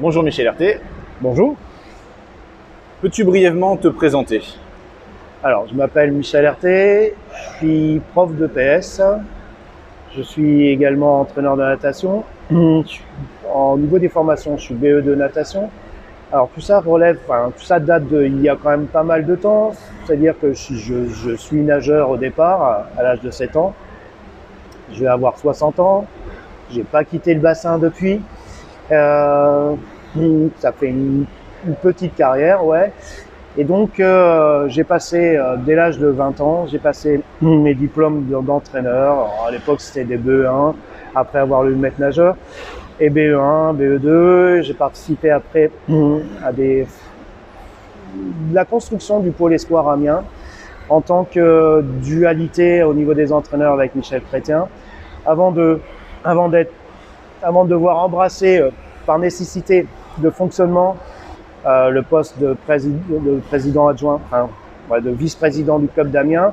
Bonjour Michel Herté, Bonjour, peux-tu brièvement te présenter? alors je m'appelle Michel Herté, je suis prof de PS, je suis également entraîneur de natation. Au niveau des formations, je suis BE de natation. Alors tout ça tout ça date il y a quand même pas mal de temps, c'est-à-dire que je suis nageur au départ, à l'âge de 7 ans. Je vais avoir 60 ans, j'ai pas quitté le bassin depuis. Euh, Ça fait une petite carrière, ouais. Et donc, j'ai passé, dès l'âge de 20 ans, j'ai passé mes diplômes d'entraîneur. Alors, à l'époque, c'était des BE1, après avoir eu le maître nageur, et BE1, BE2. J'ai participé après à la construction du pôle Espoir Amiens, en tant que dualité au niveau des entraîneurs avec Michel Chrétien, avant de, avant d'être, avant de devoir embrasser, par nécessité de fonctionnement, le poste de président adjoint, de vice-président du club d'Amiens,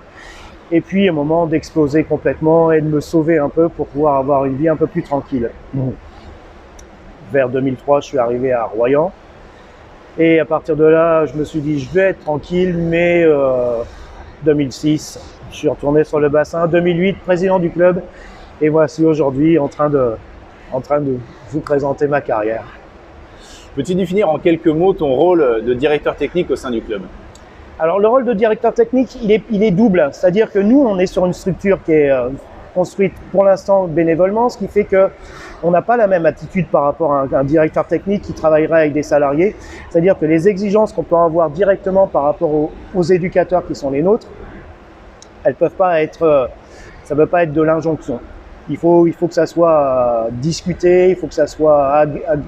et puis au moment d'exploser complètement et de me sauver un peu pour pouvoir avoir une vie un peu plus tranquille. Vers 2003, je suis arrivé à Royan, et à partir de là, je me suis dit je vais être tranquille, mais 2006, je suis retourné sur le bassin, 2008, président du club, et voici aujourd'hui en train de vous présenter ma carrière. Peux-tu définir en quelques mots ton rôle de directeur technique au sein du club? Alors le rôle de directeur technique, il est double, c'est-à-dire que nous, on est sur une structure qui est construite pour l'instant bénévolement, ce qui fait que on n'a pas la même attitude par rapport à un directeur technique qui travaillerait avec des salariés. C'est-à-dire que les exigences qu'on peut avoir directement par rapport aux éducateurs qui sont les nôtres, elles peuvent pas être, ça ne peut pas être de l'injonction. Il faut que ça soit discuté, il faut que ça soit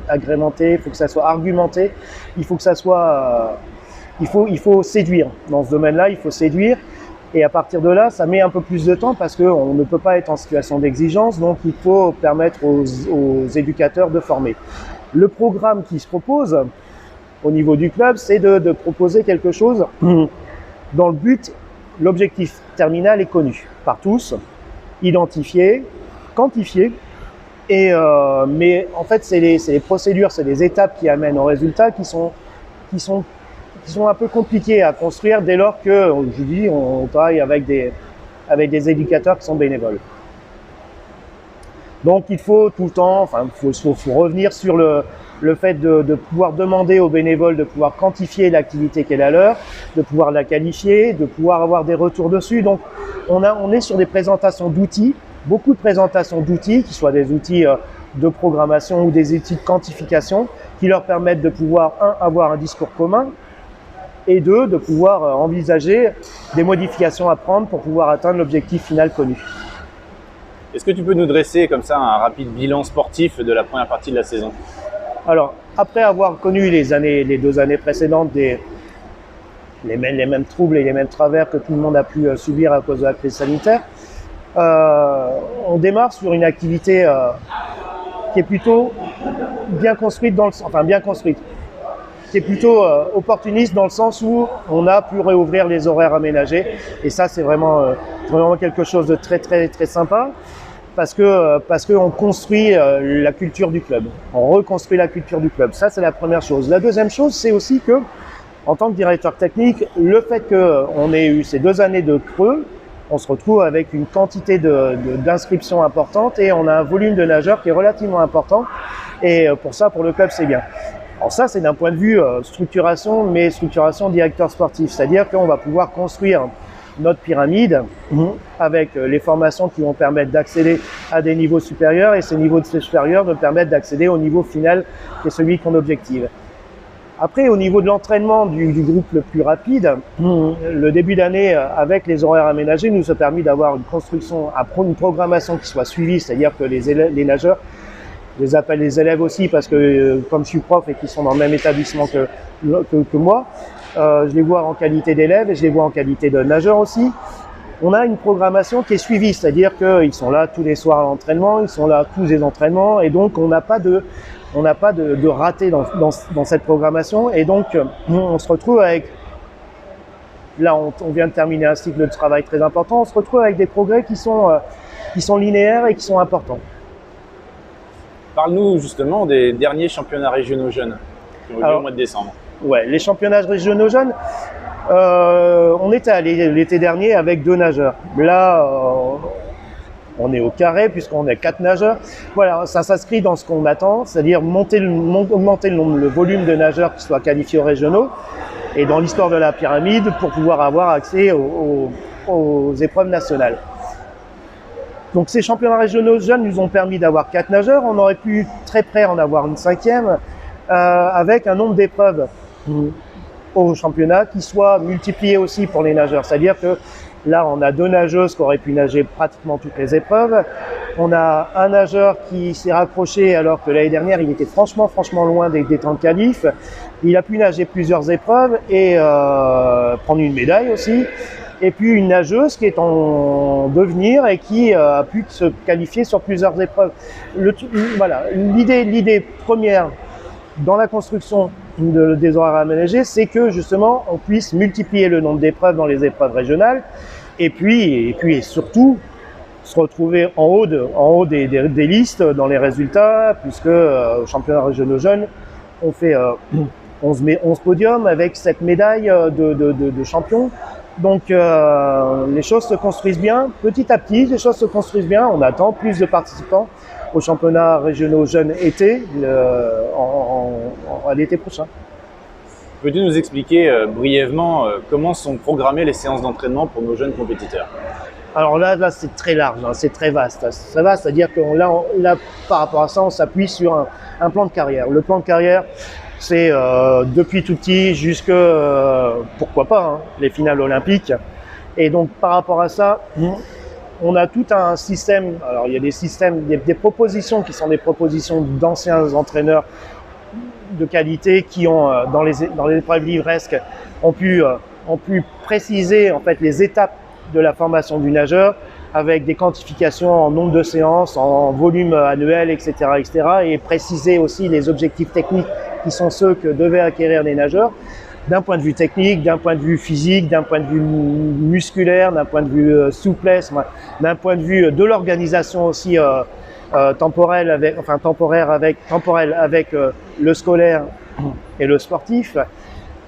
agrémenté, il faut que ça soit argumenté, il faut que ça soit il faut séduire. Dans ce domaine-là, il faut séduire. Et à partir de là, ça met un peu plus de temps parce qu'on ne peut pas être en situation d'exigence. Donc, il faut permettre aux éducateurs de former. Le programme qui se propose au niveau du club, c'est de proposer quelque chose dans le but, l'objectif terminal est connu par tous, identifié, quantifié. Mais en fait, c'est les procédures, c'est les étapes qui amènent au résultat qui sont un peu compliqués à construire dès lors que, je dis, on travaille avec des éducateurs qui sont bénévoles. Donc il faut tout le temps, faut revenir sur le fait de pouvoir demander aux bénévoles de pouvoir quantifier l'activité qui est la leur, de pouvoir la qualifier, de pouvoir avoir des retours dessus. Donc on est sur des présentations d'outils, beaucoup de présentations d'outils, qui soient des outils de programmation ou des outils de quantification, qui leur permettent de pouvoir, avoir un discours commun, et deux, de pouvoir envisager des modifications à prendre pour pouvoir atteindre l'objectif final connu. Est-ce que tu peux nous dresser comme ça un rapide bilan sportif de la première partie de la saison? Alors, après avoir connu les 2 années précédentes les mêmes troubles et les mêmes travers que tout le monde a pu subir à cause de la crise sanitaire, on démarre sur une activité qui est plutôt bien construite, qui est plutôt opportuniste dans le sens où on a pu réouvrir les horaires aménagés. Et ça, c'est vraiment quelque chose de très, très, très sympa parce qu'on construit la culture du club. On reconstruit la culture du club. Ça, c'est la première chose. La deuxième chose, c'est aussi que, en tant que directeur technique, le fait qu'on ait eu ces 2 années de creux, on se retrouve avec une quantité d'inscriptions importante et on a un volume de nageurs qui est relativement important. Et pour ça, pour le club, c'est bien. Alors ça, c'est d'un point de vue structuration, mais structuration directeur sportif. C'est-à-dire qu'on va pouvoir construire notre pyramide avec les formations qui vont permettre d'accéder à des niveaux supérieurs et ces niveaux supérieurs vont permettre d'accéder au niveau final qui est celui qu'on objective. Après, au niveau de l'entraînement du groupe le plus rapide, le début d'année avec les horaires aménagés nous a permis d'avoir une programmation qui soit suivie, c'est-à-dire que les nageurs, je les appelle les élèves aussi parce que comme je suis prof et qu'ils sont dans le même établissement que moi, je les vois en qualité d'élèves et je les vois en qualité de nageurs aussi. On a une programmation qui est suivie, c'est-à-dire qu'ils sont là tous les soirs à l'entraînement, ils sont là tous les entraînements et donc on n'a pas de raté dans cette programmation et donc on se retrouve avec, là on vient de terminer un cycle de travail très important, on se retrouve avec des progrès qui sont linéaires et qui sont importants. Parle-nous justement des derniers championnats régionaux jeunes qui ont eu lieu au mois de décembre. Ouais, les championnats régionaux jeunes, on était allé l'été dernier avec 2 nageurs. Là, on est au carré puisqu'on a 4 nageurs. Voilà, ça s'inscrit dans ce qu'on attend, c'est-à-dire augmenter le volume de nageurs qui soient qualifiés aux régionaux et dans l'histoire de la pyramide pour pouvoir avoir accès aux épreuves nationales. Donc ces championnats régionaux jeunes nous ont permis d'avoir 4 nageurs. On aurait pu très près en avoir une 5e avec un nombre d'épreuves au championnat qui soit multiplié aussi pour les nageurs. C'est-à-dire que là, on a 2 nageuses qui auraient pu nager pratiquement toutes les épreuves. On a un nageur qui s'est raccroché alors que l'année dernière, il était franchement loin des temps de qualif. Il a pu nager plusieurs épreuves et prendre une médaille aussi. Et puis une nageuse qui est en devenir et qui a pu se qualifier sur plusieurs épreuves. Voilà, l'idée première dans la construction des horaires aménagés, c'est que justement on puisse multiplier le nombre d'épreuves dans les épreuves régionales et puis surtout se retrouver en haut des listes dans les résultats, puisque au championnat régionaux jeunes, on fait 11 podiums avec 7 médailles de champions. Donc les choses se construisent bien, petit à petit, les choses se construisent bien. On attend plus de participants aux championnats régionaux jeunes été à l'été prochain. Peux-tu nous expliquer brièvement comment sont programmées les séances d'entraînement pour nos jeunes compétiteurs? Alors là c'est très large, hein, c'est très vaste. C'est-à-dire que là, par rapport à ça, on s'appuie sur un plan de carrière. Le plan de carrière, c'est depuis tout petit jusque, pourquoi pas, hein, les finales olympiques. Et donc par rapport à ça, on a tout un système. Alors il y a des propositions qui sont des propositions d'anciens entraîneurs de qualité qui ont, dans les épreuves livresques, ont pu préciser en fait les étapes de la formation du nageur avec des quantifications en nombre de séances, en volume annuel, etc., et préciser aussi les objectifs techniques qui sont ceux que devaient acquérir les nageurs, d'un point de vue technique, d'un point de vue physique, d'un point de vue musculaire, d'un point de vue souplesse, d'un point de vue de l'organisation aussi temporelle avec le scolaire et le sportif.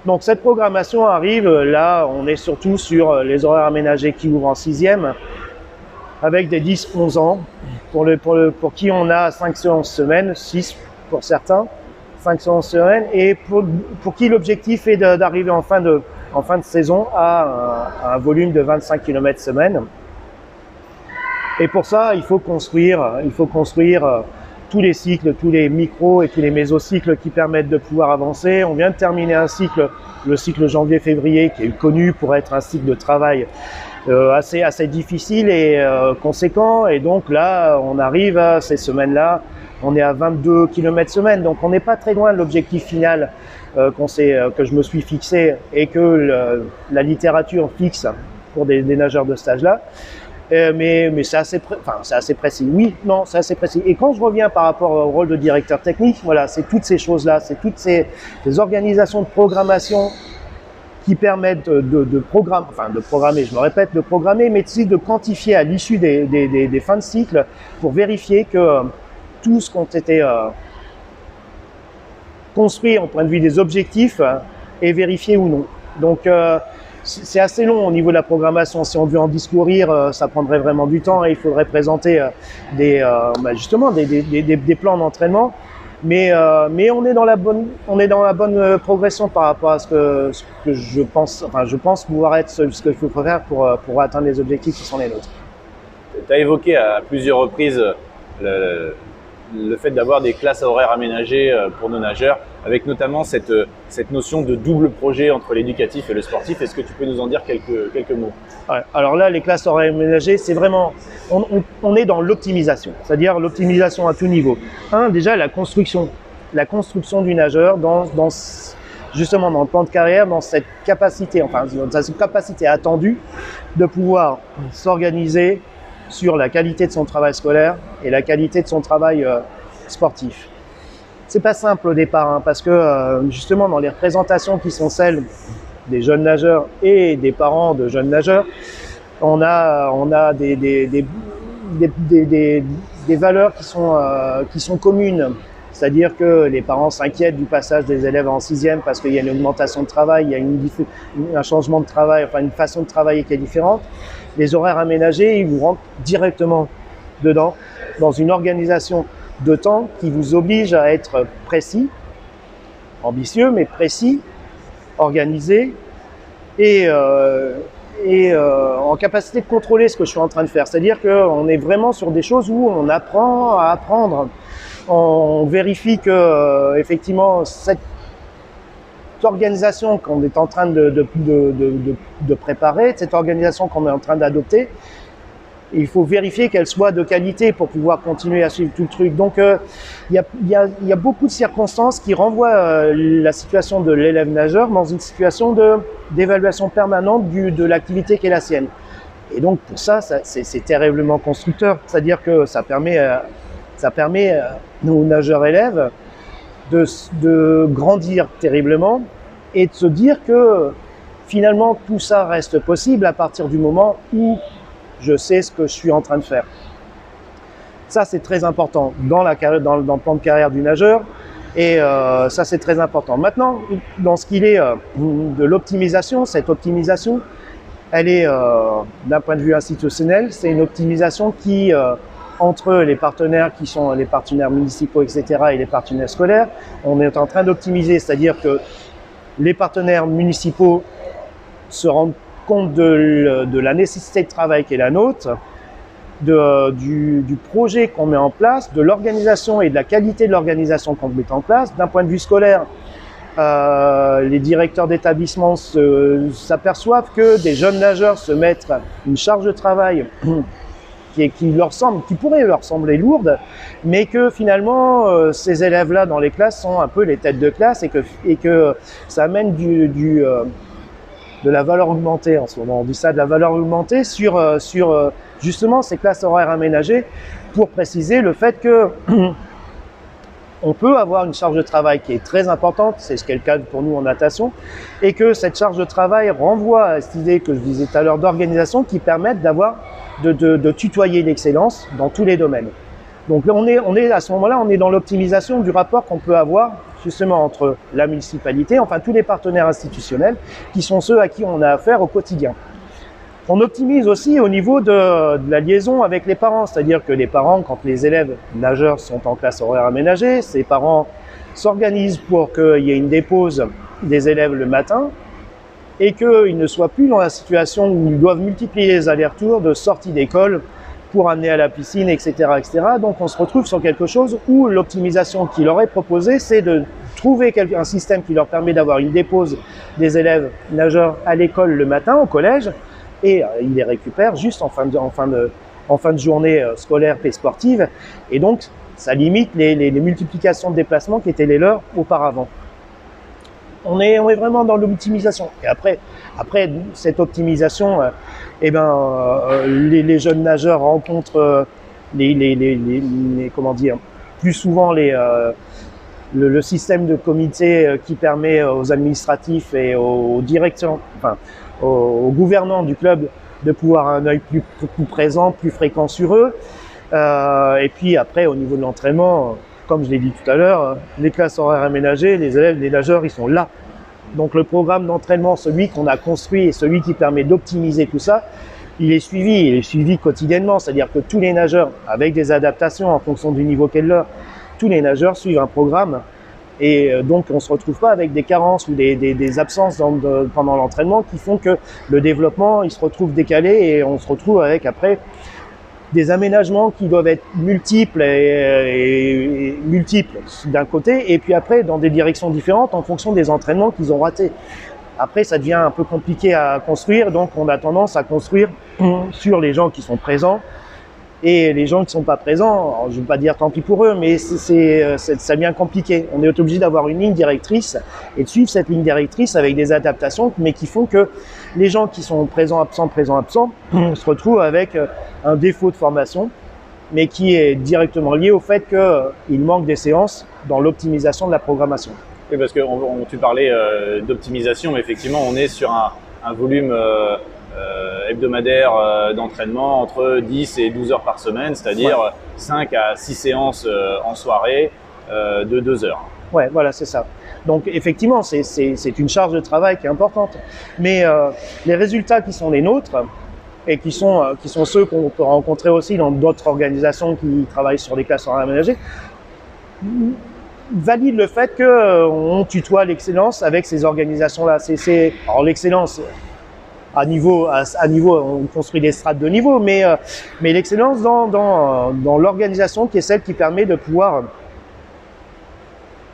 Donc cette programmation arrive, là on est surtout sur les horaires aménagés qui ouvrent en 6e, avec des 10-11 ans, pour qui on a 5 séances semaine, 6 pour certains, 5 séances semaine, et pour qui l'objectif est d'arriver en fin de saison à un volume de 25 km semaine. Et pour ça, il faut construire tous les cycles, tous les micros et tous les mésocycles qui permettent de pouvoir avancer. On vient de terminer un cycle, le cycle janvier-février, qui est connu pour être un cycle de travail assez difficile et conséquent. Et donc là, on arrive à ces semaines-là, on est à 22 km semaine. Donc on n'est pas très loin de l'objectif final que je me suis fixé et que la littérature fixe pour des nageurs de stage là. Mais c'est assez précis. Oui, non, c'est assez précis. Et quand je reviens par rapport au rôle de directeur technique, voilà, c'est toutes ces choses-là, c'est toutes ces organisations de programmation qui permettent de programmer, je me répète, de programmer, mais aussi de quantifier à l'issue des fins de cycle pour vérifier que tout ce qui a été construit en point de vue des objectifs est vérifié ou non. Donc, c'est assez long au niveau de la programmation. Si on veut en discourir, ça prendrait vraiment du temps et il faudrait présenter des plans d'entraînement. Mais on est dans la bonne progression par rapport à ce que je pense pouvoir être ce qu'il faut faire pour atteindre les objectifs qui sont les nôtres. Tu as évoqué à plusieurs reprises le fait d'avoir des classes horaires aménagées pour nos nageurs, avec notamment cette notion de double projet entre l'éducatif et le sportif. Est-ce que tu peux nous en dire quelques mots? Ouais, alors là, les classes horaires aménagées, c'est vraiment, on est dans l'optimisation, c'est-à-dire l'optimisation à tout niveau. Déjà la construction du nageur justement dans le plan de carrière, dans cette capacité attendue de pouvoir s'organiser sur la qualité de son travail scolaire et la qualité de son travail sportif. C'est pas simple au départ, parce que justement dans les représentations qui sont celles des jeunes nageurs et des parents de jeunes nageurs, on a des des valeurs qui sont communes. C'est-à-dire que les parents s'inquiètent du passage des élèves en 6e parce qu'il y a une augmentation de travail, il y a un changement de travail, enfin une façon de travailler qui est différente. Les horaires aménagés, ils vous rentrent directement dedans, dans une organisation de temps qui vous oblige à être précis, ambitieux, mais précis, organisé et en capacité de contrôler ce que je suis en train de faire. C'est-à-dire qu'on est vraiment sur des choses où on apprend à apprendre. On vérifie que effectivement cette organisation qu'on est en train de préparer, cette organisation qu'on est en train d'adopter, il faut vérifier qu'elle soit de qualité pour pouvoir continuer à suivre tout le truc. Donc il y a beaucoup de circonstances qui renvoient la situation de l'élève nageur dans une situation d'évaluation permanente de l'activité qui est la sienne. Et donc pour ça c'est terriblement constructeur. C'est-à-dire que ça permet nos nageurs élèves de grandir terriblement et de se dire que finalement tout ça reste possible à partir du moment où je sais ce que je suis en train de faire. Ça c'est très important dans le plan de carrière du nageur et ça c'est très important. Maintenant, dans ce qu'il est de l'optimisation, cette optimisation, elle est d'un point de vue institutionnel, c'est une optimisation qui entre les partenaires qui sont les partenaires municipaux, etc. et les partenaires scolaires, on est en train d'optimiser, c'est-à-dire que les partenaires municipaux se rendent compte de la nécessité de travail qui est la nôtre, du projet qu'on met en place, de l'organisation et de la qualité de l'organisation qu'on met en place. D'un point de vue scolaire, les directeurs d'établissement s'aperçoivent que des jeunes nageurs se mettent une charge de travail qui pourrait leur sembler lourde, mais que finalement ces élèves-là dans les classes sont un peu les têtes de classe et que ça amène de la valeur augmentée en ce moment. On dit ça, de la valeur augmentée sur justement ces classes horaires aménagées pour préciser le fait que on peut avoir une charge de travail qui est très importante, c'est ce qui est le cas pour nous en natation, et que cette charge de travail renvoie à cette idée que je disais tout à l'heure d'organisation qui permettent de tutoyer l'excellence dans tous les domaines. Donc là, on est à ce moment-là, on est dans l'optimisation du rapport qu'on peut avoir justement entre la municipalité, enfin tous les partenaires institutionnels, qui sont ceux à qui on a affaire au quotidien. On optimise aussi au niveau de la liaison avec les parents, c'est-à-dire que les parents, quand les élèves nageurs sont en classe horaire aménagée, ces parents s'organisent pour qu'il y ait une dépose des élèves le matin et qu'ils ne soient plus dans la situation où ils doivent multiplier les allers-retours de sortie d'école pour amener à la piscine, etc., etc. Donc on se retrouve sur quelque chose où l'optimisation qui leur est proposée, c'est de trouver un système qui leur permet d'avoir une dépose des élèves nageurs à l'école le matin, au collège, et ils les récupèrent juste en fin de journée scolaire et sportive. Et donc ça limite les multiplications de déplacements qui étaient les leurs auparavant. On est vraiment dans l'optimisation. Et après cette optimisation, les jeunes nageurs rencontrent comment dire, plus souvent le système de comité qui permet aux administratifs et aux directeurs, enfin aux gouvernants du club de pouvoir avoir un œil plus présent, plus fréquent sur eux. Et puis après, au niveau de l'entraînement, comme je l'ai dit tout à l'heure, les classes horaires aménagées, les élèves, les nageurs, ils sont là. Donc le programme d'entraînement, celui qu'on a construit et celui qui permet d'optimiser tout ça, il est suivi quotidiennement. C'est-à-dire que tous les nageurs, avec des adaptations en fonction du niveau qu'est le leur, tous les nageurs suivent un programme. Et donc on ne se retrouve pas avec des carences ou des absences pendant l'entraînement qui font que le développement il se retrouve décalé et on se retrouve avec après des aménagements qui doivent être multiples et multiples d'un côté et puis après dans des directions différentes en fonction des entraînements qu'ils ont ratés. Après ça devient un peu compliqué à construire, donc on a tendance à construire sur les gens qui sont présents. Et les gens qui ne sont pas présents, alors je ne veux pas dire tant pis pour eux, mais ça devient compliqué. On est obligé d'avoir une ligne directrice et de suivre cette ligne directrice avec des adaptations, mais qui font que les gens qui sont présents, absents, se retrouvent avec un défaut de formation, mais qui est directement lié au fait qu'il manque des séances dans l'optimisation de la programmation. Oui, parce que tu parlais d'optimisation, mais effectivement, on est sur un volume hebdomadaire d'entraînement entre 10 et 12 heures par semaine, c'est-à-dire 5 à 6 séances en soirée de 2 heures. Ouais, voilà, c'est ça. Donc effectivement, c'est une charge de travail qui est importante. Mais les résultats qui sont les nôtres et qui sont ceux qu'on peut rencontrer aussi dans d'autres organisations qui travaillent sur des classes horaires aménagées, valident le fait qu'on tutoie l'excellence avec ces organisations-là. Alors l'excellence, à niveau, on construit des strates de niveau, mais l'excellence dans l'organisation qui est celle qui permet de pouvoir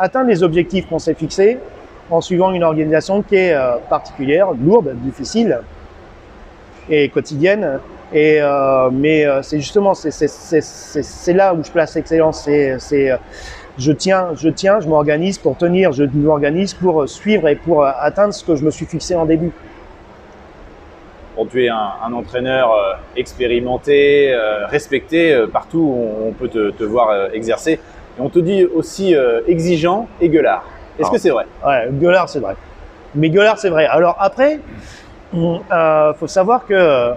atteindre les objectifs qu'on s'est fixés en suivant une organisation qui est particulière, lourde, difficile et quotidienne. Mais c'est justement c'est là où je place l'excellence. Je m'organise pour tenir, je m'organise pour suivre et pour atteindre ce que je me suis fixé en début. Bon, tu es un entraîneur expérimenté, respecté partout où on peut te voir exercer. Et on te dit aussi exigeant et gueulard. Est-ce que c'est vrai? Ouais, gueulard, c'est vrai. Mais gueulard, c'est vrai. Alors après, faut savoir que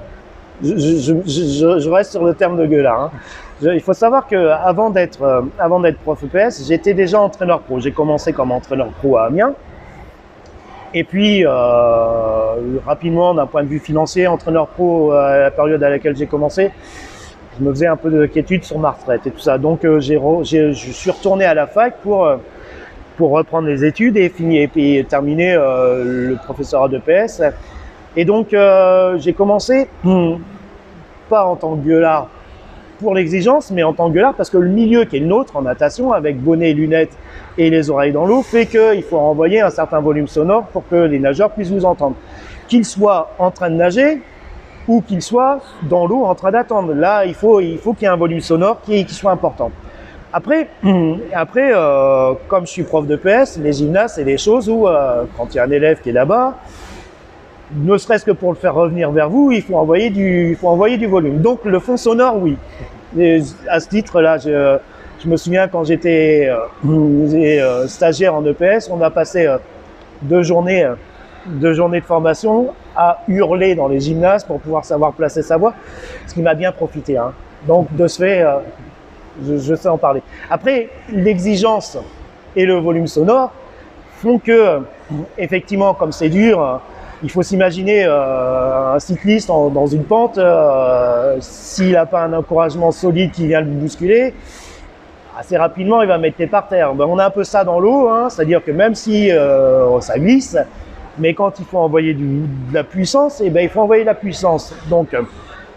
je reste sur le terme de gueulard. Il faut savoir que avant d'être prof EPS, j'étais déjà entraîneur pro. J'ai commencé comme entraîneur pro à Amiens. Et puis, rapidement, d'un point de vue financier, entraîneur pro à la période à laquelle j'ai commencé, je me faisais un peu de quiétude sur ma retraite et tout ça. Donc, je suis retourné à la fac pour reprendre les études et terminer le professorat d'EPS. Et donc, j'ai commencé, pas en tant que gueulard pour l'exigence, mais en tant que gueulard parce que le milieu qui est le nôtre en natation, avec bonnet, lunettes et les oreilles dans l'eau, fait qu'il faut envoyer un certain volume sonore pour que les nageurs puissent vous entendre. Qu'ils soient en train de nager ou qu'ils soient dans l'eau en train d'attendre. Là, il faut qu'il y ait un volume sonore qui soit important. Après, comme je suis prof de PS, les gymnases, c'est des choses où, quand il y a un élève qui est là-bas, ne serait-ce que pour le faire revenir vers vous, il faut envoyer du volume. Donc, le fond sonore, oui. Et à ce titre-là, je me souviens quand j'étais stagiaire en EPS, on a passé 2 journées de formation à hurler dans les gymnases pour pouvoir savoir placer sa voix, ce qui m'a bien profité. Donc, de ce fait, je sais en parler. Après, l'exigence et le volume sonore font que, effectivement, comme c'est dur, il faut s'imaginer un cycliste dans une pente, s'il n'a pas un encouragement solide qui vient le bousculer, assez rapidement il va mettre les par terre. On a un peu ça dans l'eau, c'est-à-dire que même si ça glisse, mais quand il faut envoyer de la puissance, il faut envoyer de la puissance. Donc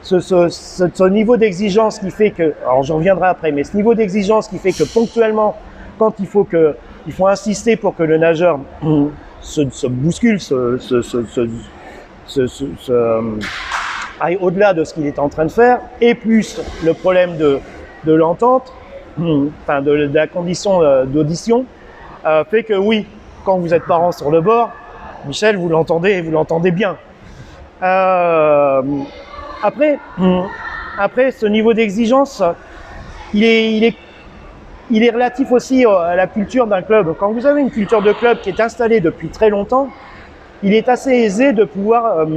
ce niveau d'exigence qui fait que, alors j'en reviendrai après, mais ce niveau d'exigence qui fait que ponctuellement, quand il faut insister pour que le nageur se bouscule, aille au-delà de ce qu'il est en train de faire, et plus le problème de l'entente, enfin de la condition d'audition, fait que oui, quand vous êtes parent sur le bord, Michel, vous l'entendez bien. Après, ce niveau d'exigence, il est relatif aussi à la culture d'un club. Quand vous avez une culture de club qui est installée depuis très longtemps, il est assez aisé de pouvoir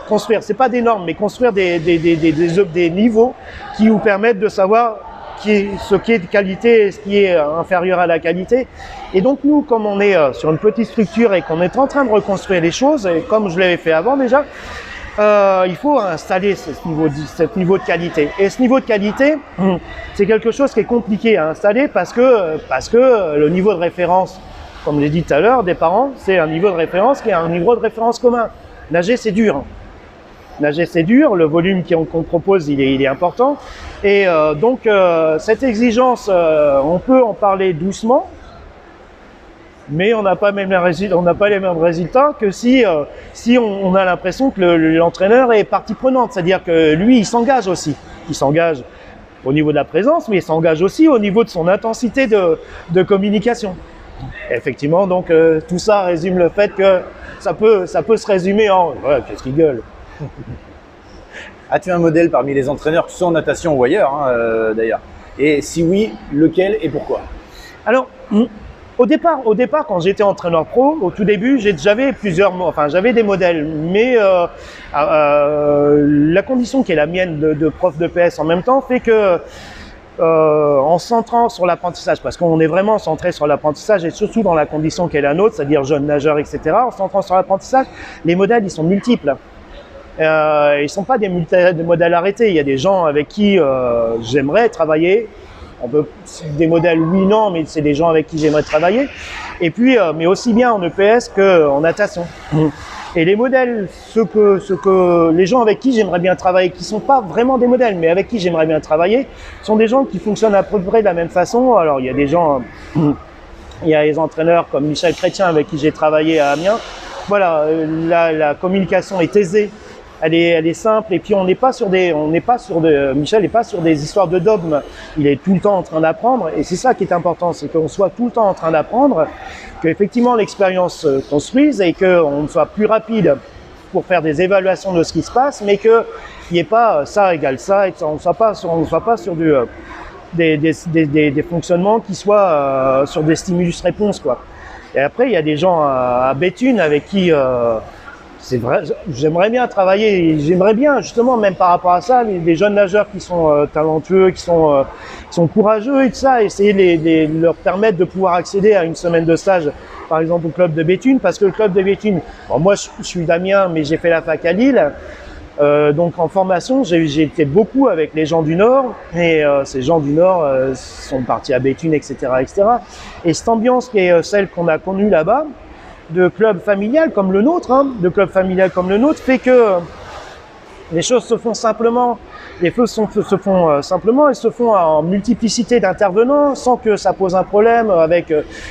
construire, c'est pas des normes, mais construire des niveaux qui vous permettent de savoir ce qui est de qualité et ce qui est inférieur à la qualité. Et donc nous, comme on est sur une petite structure et qu'on est en train de reconstruire les choses, et comme je l'avais fait avant déjà, il faut installer ce niveau de qualité. Et ce niveau de qualité, c'est quelque chose qui est compliqué à installer parce que le niveau de référence, comme j'ai dit tout à l'heure, des parents, c'est un niveau de référence qui est un niveau de référence commun. Nager, c'est dur. Nager, c'est dur. Le volume qu'on propose, il est important. Et donc, cette exigence, on peut en parler doucement, mais on n'a pas les mêmes résultats que si on a l'impression que l'entraîneur est partie prenante. C'est-à-dire que lui, il s'engage aussi. Il s'engage au niveau de la présence, mais il s'engage aussi au niveau de son intensité de communication. Et effectivement, donc, tout ça résume le fait que ça peut se résumer en « ouais, qu'est-ce qu'il gueule ?» As-tu un modèle parmi les entraîneurs, que ce soit en natation ou ailleurs d'ailleurs? Et si oui, lequel et pourquoi? Alors, Au départ, quand j'étais entraîneur pro, au tout début, j'avais des modèles, mais la condition qui est la mienne de prof de PS en même temps fait que en se centrant sur l'apprentissage, parce qu'on est vraiment centré sur l'apprentissage et surtout dans la condition qui est la nôtre, c'est-à-dire jeune nageur, etc. En se centrant sur l'apprentissage, les modèles, ils sont multiples. Ils sont pas des modèles arrêtés. Il y a des gens avec qui j'aimerais travailler. Des modèles oui, non, mais c'est des gens avec qui j'aimerais travailler. Et puis, mais aussi bien en EPS qu'en natation. Et les modèles, les gens avec qui j'aimerais bien travailler, qui sont pas vraiment des modèles, mais avec qui j'aimerais bien travailler, sont des gens qui fonctionnent à peu près de la même façon. Alors, il y a des gens, il y a des entraîneurs comme Michel Chrétien avec qui j'ai travaillé à Amiens. Voilà, la communication est aisée. Elle est simple, et puis Michel n'est pas sur des histoires de dogmes. Il est tout le temps en train d'apprendre, et c'est ça qui est important, c'est qu'on soit tout le temps en train d'apprendre, qu'effectivement l'expérience se construise et qu'on soit plus rapide pour faire des évaluations de ce qui se passe, mais qu'il n'y ait pas ça égale ça, et on ne soit pas sur des fonctionnements qui soient sur des stimulus-réponses, quoi. Et après, il y a des gens à Béthune avec qui c'est vrai, j'aimerais bien travailler, j'aimerais bien justement même par rapport à ça, les jeunes nageurs qui sont talentueux, qui sont courageux et tout ça, essayer de leur permettre de pouvoir accéder à une semaine de stage, par exemple au club de Béthune, parce que le club de Béthune, bon, moi je suis d'Amiens, mais j'ai fait la fac à Lille, donc en formation, j'ai été beaucoup avec les gens du Nord, et ces gens du Nord sont partis à Béthune, etc., etc. Et cette ambiance qui est celle qu'on a connue là-bas, de club familial comme le nôtre, fait que les choses se font simplement, elles se font en multiplicité d'intervenants sans que ça pose un problème avec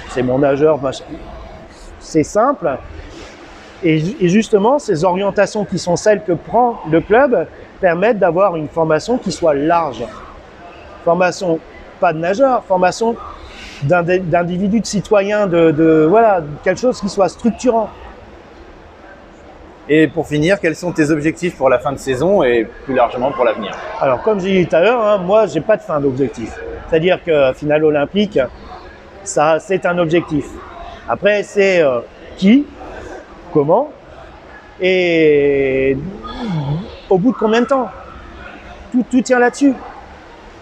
c'est mon nageur, machin. C'est simple. Et justement, ces orientations qui sont celles que prend le club permettent d'avoir une formation qui soit large. Formation pas de nageur, formation d'individus, de citoyens, voilà, quelque chose qui soit structurant. Et pour finir, quels sont tes objectifs pour la fin de saison et plus largement pour l'avenir? Alors, comme j'ai dit tout à l'heure, moi, j'ai pas de fin d'objectif. C'est-à-dire que finale olympique, ça, c'est un objectif. Après, c'est qui, comment et au bout de combien de temps. Tout tient là-dessus.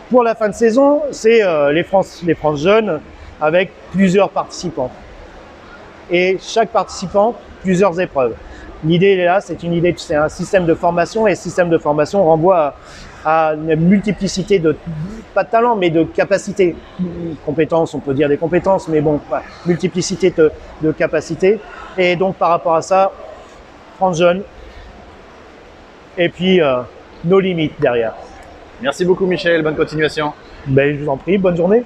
Pour la fin de saison, c'est les France Jeunes avec plusieurs participants. Et chaque participant, plusieurs épreuves. L'idée est là, c'est un système de formation, et ce système de formation renvoie à une multiplicité pas de talents, mais de capacités. Compétences, on peut dire des compétences, mais bon, multiplicité de capacités. Et donc par rapport à ça, France Jeunes, et puis nos limites derrière. Merci beaucoup Michel, bonne continuation. Ben, je vous en prie, bonne journée.